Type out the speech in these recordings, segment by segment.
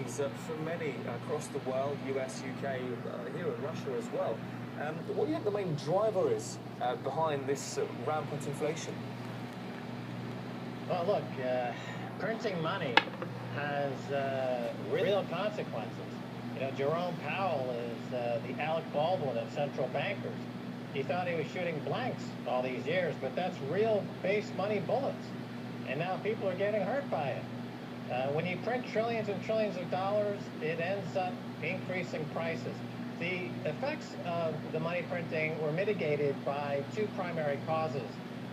economies for many across the world, US, UK, here in Russia as well. What do you think the main driver is behind this rampant inflation? Well, look, printing money has real consequences. You know, Jerome Powell is the Alec Baldwin of central bankers. He thought he was shooting blanks all these years, but that's real base money bullets. And now people are getting hurt by it. When you print trillions and trillions of dollars, it ends up increasing prices. The effects of the money printing were mitigated by two primary causes.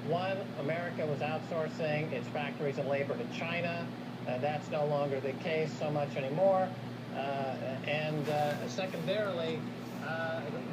One, America was outsourcing its factories and labor to China. That's no longer the case so much anymore. Secondarily,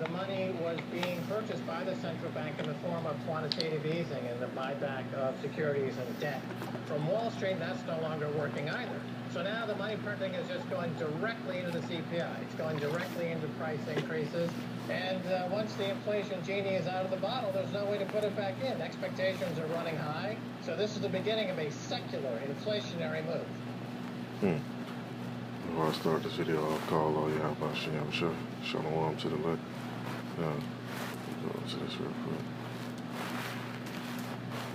the money was being purchased by the central bank in the form of quantitative easing and the buyback of securities and debt. From Wall Street, that's no longer working either. So now the money printing is just going directly into the CPI. It's going directly into price increases. And once the inflation genie is out of the bottle, there's no way to put it back in. Expectations are running high. So this is the beginning of a secular inflationary move. Before I start this video, I'll call all y'all about Shalom to the left. Go into this real quick.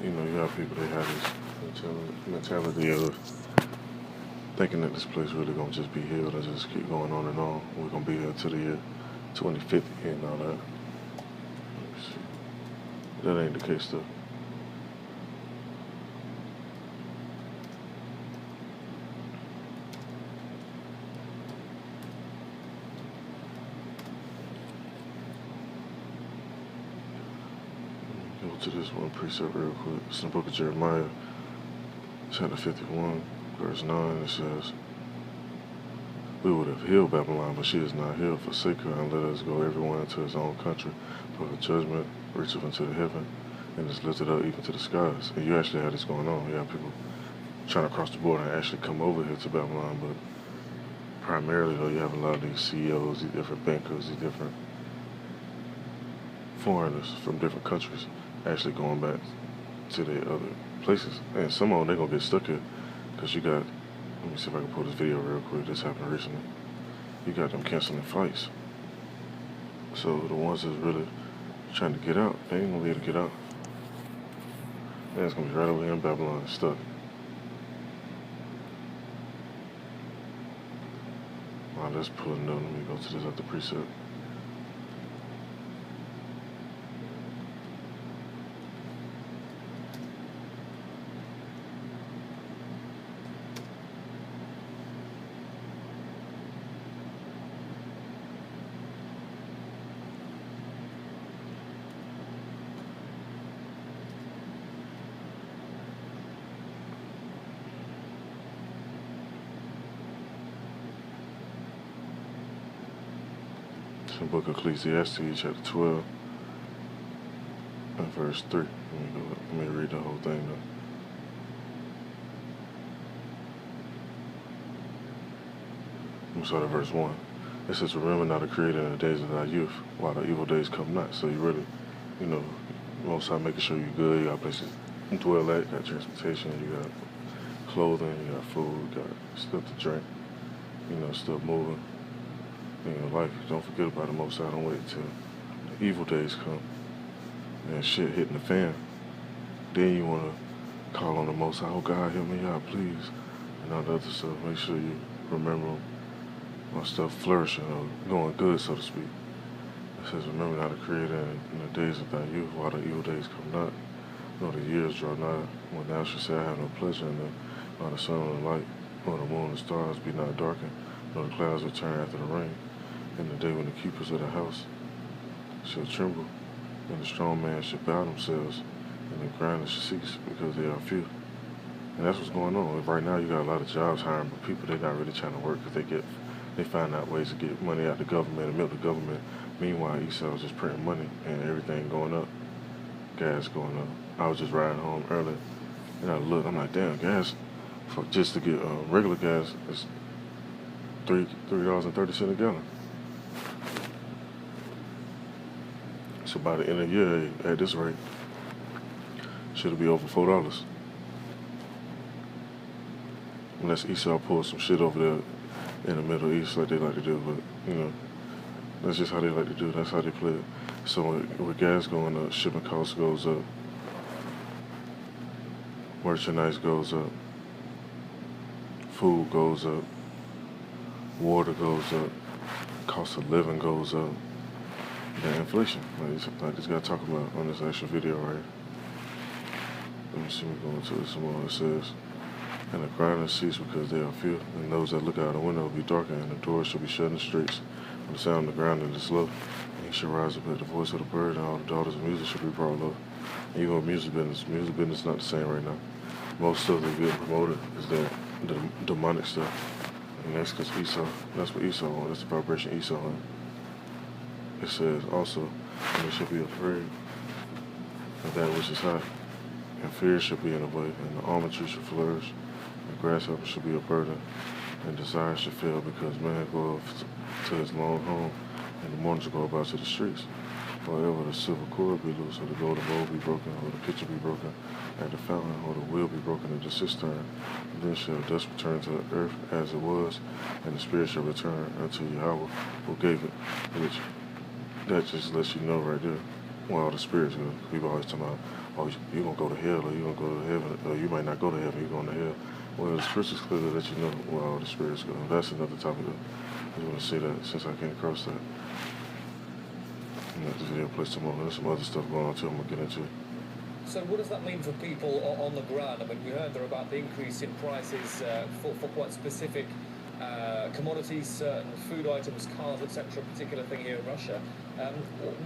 You know, you have people that have this mentality of thinking that this place really gonna just be healed and just keep going on and on. We're gonna be here till the year 2050 and all that. Let me see. That ain't the case though. Go to this one precept real quick. It's in the book of Jeremiah, chapter 51, verse 9. It says, "We would have healed Babylon, but she is not healed. Forsake her, and let us go everyone into his own country. For the judgment reacheth unto the heaven, and is lifted up even to the skies." And you actually have this going on. You have people trying to cross the border and actually come over here to Babylon, but primarily, though, you have a lot of these CEOs, these different bankers, these different foreigners from different countries actually going back to their other places. And some of them, they're going to get stuck here because you got, let me see if I can pull this video real quick. This happened recently. You got them canceling flights. So the ones that's really trying to get out, they ain't going to be able to get out. And it's going to be right over here in Babylon, stuck. Wow, let's pull a note. Let me go to this other precept. The book of Ecclesiastes, chapter 12, and verse 3. Let me read the whole thing though. I'm sorry, verse 1. It says, "Remember not to create in the days of thy youth, while the evil days come not." So you really, you know, most time making sure you're good, you got places to dwell at, you got transportation, you got clothing, you got food, you got stuff to drink, you know, stuff moving. In your life, don't forget about the Most High. Don't wait till the evil days come and shit hitting the fan. Then you want to call on the Most High. "Oh God, help me out, please," and all the other stuff. Make sure you remember my stuff flourishing or going good, so to speak. It says, "Remember not to create in the days of thy youth, while the evil days come not, nor the years draw nigh, when thou shalt say, I have no pleasure in them, nor the sun or the light, nor the moon and stars be not darkened, nor the clouds return after the rain. In the day when the keepers of the house shall tremble, and the strong man shall bow themselves, and the grinders shall cease, because they are few." And that's what's going on. Right now, you got a lot of jobs hiring, but people, they're not really trying to work because they find out ways to get money out of the government and milk the government. Meanwhile, Esau's just printing money and everything going up. Gas going up. I was just riding home earlier, and I looked. I'm like, damn, gas, just to get regular gas is $3.30 a gallon. So by the end of the year, at this rate, should be over $4. Unless Esau pulls some shit over there in the Middle East like they like to do, but you know, that's just how they like to do. That's how they play it. So with gas going up, shipping costs goes up, merchandise goes up, food goes up, water goes up, cost of living goes up. The inflation, like this guy talking about on this actual video right here. Let me see me go into it some more. It says, and the grinding cease because they are few, and those that look out the window will be darkened, and the doors shall be shut in the streets. When the sound of the grinding is low, and he shall rise up at the voice of the bird, and all the daughters of music shall be brought low. And even with music business is not the same right now. Most stuff that's getting promoted is that the demonic stuff. And that's because Esau, that's what Esau wants. That's the vibration Esau wants. It says also, and they shall be afraid of that which is high, and fear shall be in the way, and the almond tree shall flourish, and grasshopper shall be a burden, and desire shall fail, because man goeth to his long home, and the morning shall go about to the streets. Wherever the silver cord be loose, or the golden bowl be broken, or the pitcher be broken, at the fountain, or the wheel be broken in the cistern, then shall dust return to the earth as it was, and the spirit shall return unto Yahweh who gave it, which that just lets you know right there where all the spirits go. People always talking about, oh, you're going to go to hell, or you're going to go to heaven, or you might not go to heaven, you're going to hell. Well, the scriptures clearly let you know where all the spirits go. That's another topic. I just want to say that since I came across that. And this video plays some more. There's some other stuff going on too I'm going to get into. So what does that mean for people on the ground? I mean, we heard there about the increase in prices for quite specific commodities, certain food items, cars, etc. Particular thing here in Russia.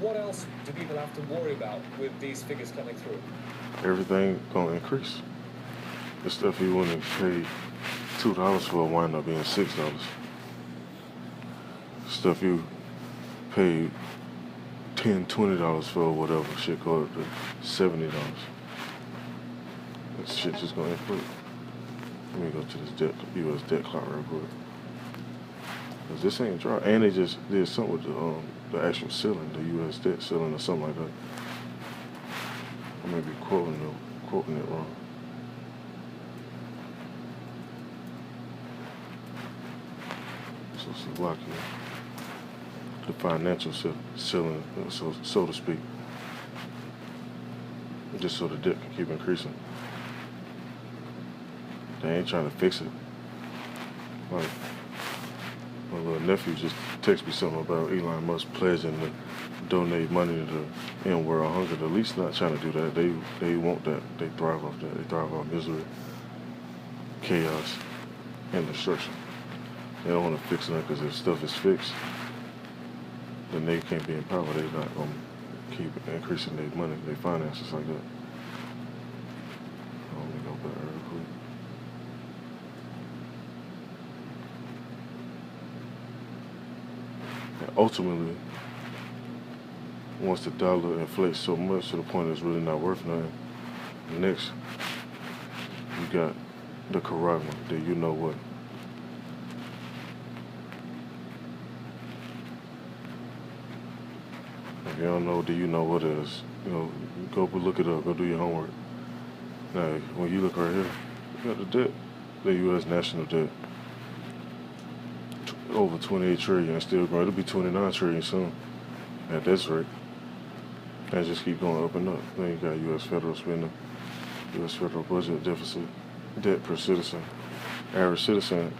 What else do people have to worry about with these figures coming through? Everything gonna increase. The stuff you wouldn't pay $2 for wind up being $6. Stuff you paid $10, $20 for or whatever, shit go up to $70. That shit just gonna inflate. Let me go to this U.S. debt clock real quick. Cause this ain't dry, and they just did something with the actual ceiling, the U.S. debt ceiling or something like that. I may be quoting it wrong. So it's a block here. The financial ceiling, so to speak, just so the debt can keep increasing. They ain't trying to fix it. Like, my little nephew just texted me something about Elon Musk pledging to donate money to the end world hunger. At least not trying to do that. They want that. They thrive off that. They thrive off misery, chaos, and destruction. They don't want to fix it because if stuff is fixed, then they can't be in power. They're not going to keep increasing their money, their finances like that. Let me go back real quick. And ultimately, once the dollar inflates so much to the point it's really not worth nothing, next, you got the Karagma, the you know what. If you don't know, do you know what it is? You know, go look it up, go do your homework. Now, when you look right here, you got the debt, the U.S. national debt. Over 28 trillion, and still growing. It'll be 29 trillion soon at this rate. And just keep going up and up. Then you got U.S. federal spending, U.S. federal budget deficit, debt per citizen. Average citizen,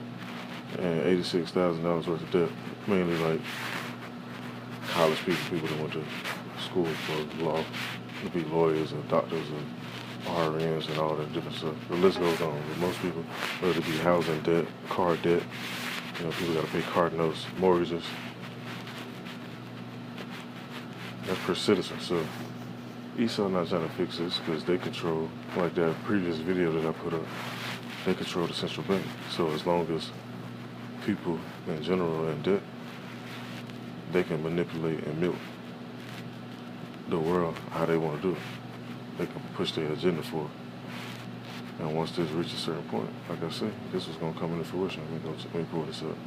and $86,000 worth of debt. Mainly like college people that went to school for law, to be lawyers or doctors or RNs and all that different stuff. The list goes on. But most people, whether it be housing debt, car debt, you know, people got to pay card notes, mortgages. That's per citizen. So Esau not trying to fix this because they control, like that previous video that I put up, they control the central bank. So as long as people in general are in debt, they can manipulate and milk the world how they want to do it. They can push their agenda for it. And once this reaches a certain point, like I say, this is going to come into fruition. Let me pull this up.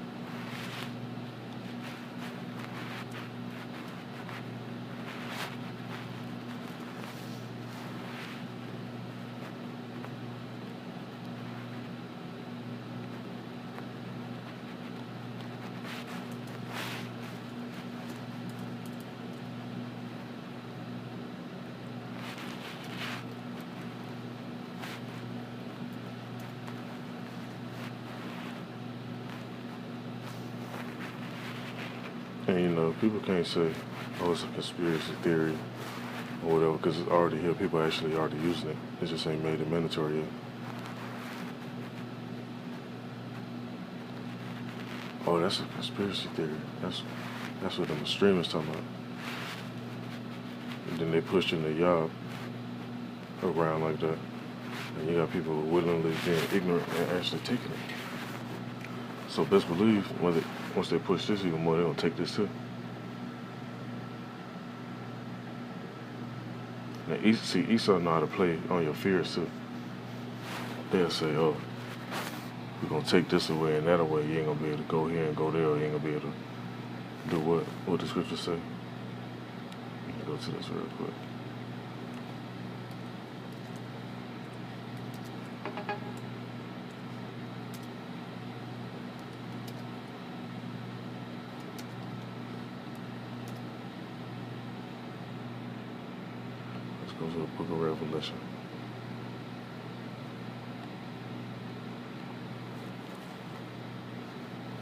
And you know, people can't say, oh, it's a conspiracy theory or whatever, because it's already here. People actually already using it. It just ain't made it mandatory yet. Oh, that's a conspiracy theory. That's what the streamers talking about. And then they pushing the y'all around like that. And you got people willingly being ignorant and actually taking it. So best believe once they push this even more, they're gonna take this too. Now, Esau know how to play on your fears too. They'll say, oh, we're gonna take this away and that away. You ain't gonna be able to go here and go there, or you ain't gonna be able to do what the scriptures say. Let me go to this real quick. Let's go to the book of Revelation.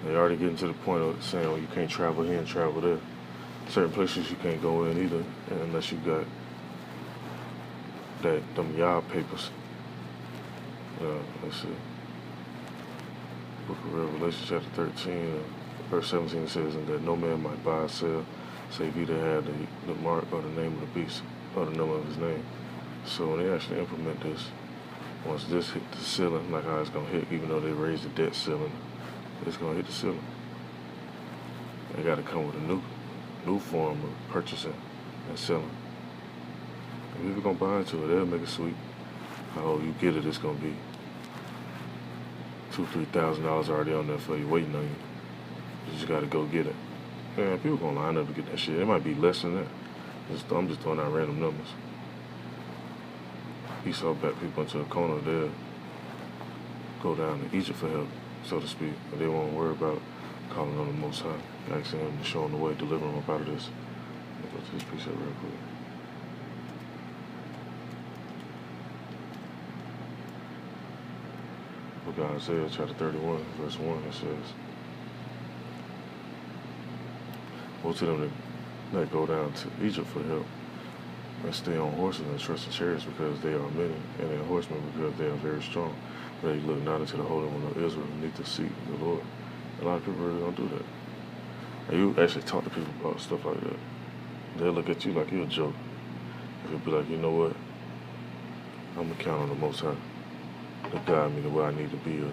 They already getting to the point of saying, oh, you can't travel here and travel there. Certain places you can't go in either, unless you got them Yah papers. Let's see. Book of Revelation, chapter 13, verse 17 says, and that no man might buy or sell, save he that had the mark or the name of the beast or the number of his name. So when they actually implement this, once this hit the ceiling, like how it's gonna hit, even though they raised the debt ceiling, it's gonna hit the ceiling. They gotta come with a new form of purchasing and selling. And if you're gonna buy into it, they'll make it sweet. How you get it, it's gonna be $2,000-3,000 already on there for you, waiting on you. You just gotta go get it. Man, people gonna line up to get that shit. It might be less than that. I'm just throwing out random numbers. Esau back people into a corner, they'll go down to Egypt for help, so to speak. And they won't worry about calling on the Most High, asking him to show them the way, deliver them up out of this. Let's go to this precept real quick. Book of Isaiah, chapter 31, verse 1, it says, woe to them that go down to Egypt for help, and stay on horses and trust in chariots because they are many, and in horsemen because they are very strong. But they look not into the Holy One of Israel, beneath the seat of the Lord. A lot of people really don't do that. And you actually talk to people about stuff like that. They'll look at you like you're a joke. You'll be like, you know what? I'm going to count on the Most High to guide me to where I need to be or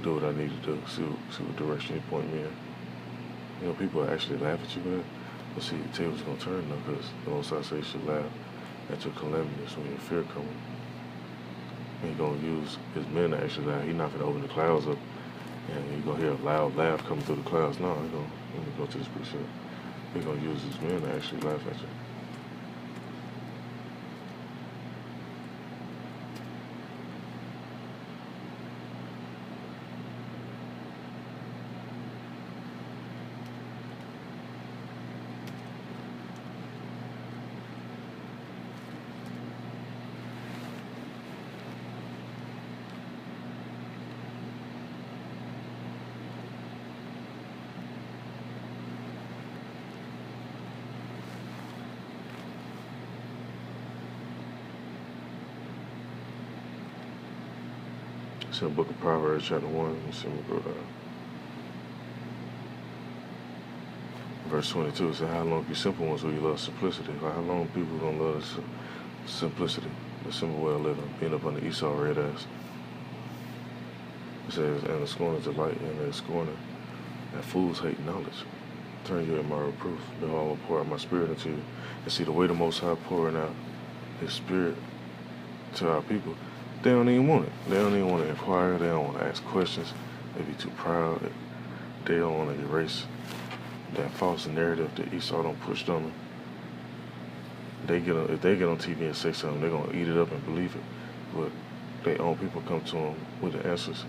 do what I need to do, see what direction He point me in. You know, people actually laugh at you, man. But see, the table's going to turn now because the Most High says you should laugh at your calamities when your fear comes. And He's going to use His men to actually laugh. He's not going to open the clouds up and you're going to hear a loud laugh coming through the clouds. No, let me go to this precept. He's going to use His men to actually laugh at you. It's in the book of Proverbs, chapter 1. Let's see, we go down. Verse 22, it says, how long you simple ones will you love simplicity? Like, how long people gonna love simplicity, the simple way of living, being up on the Esau red ass. It says, and the scorners delight in their scorning, and fools hate knowledge. Turn you in my reproof. Behold, I will pour out my spirit into you. And see the way the Most High pouring out His spirit to our people. They don't even want it. They don't even want to inquire. They don't want to ask questions. They be too proud. They don't want to erase that false narrative that Esau don't push on them. If they get on TV and say something, they're going to eat it up and believe it. But their own people come to them with the answers.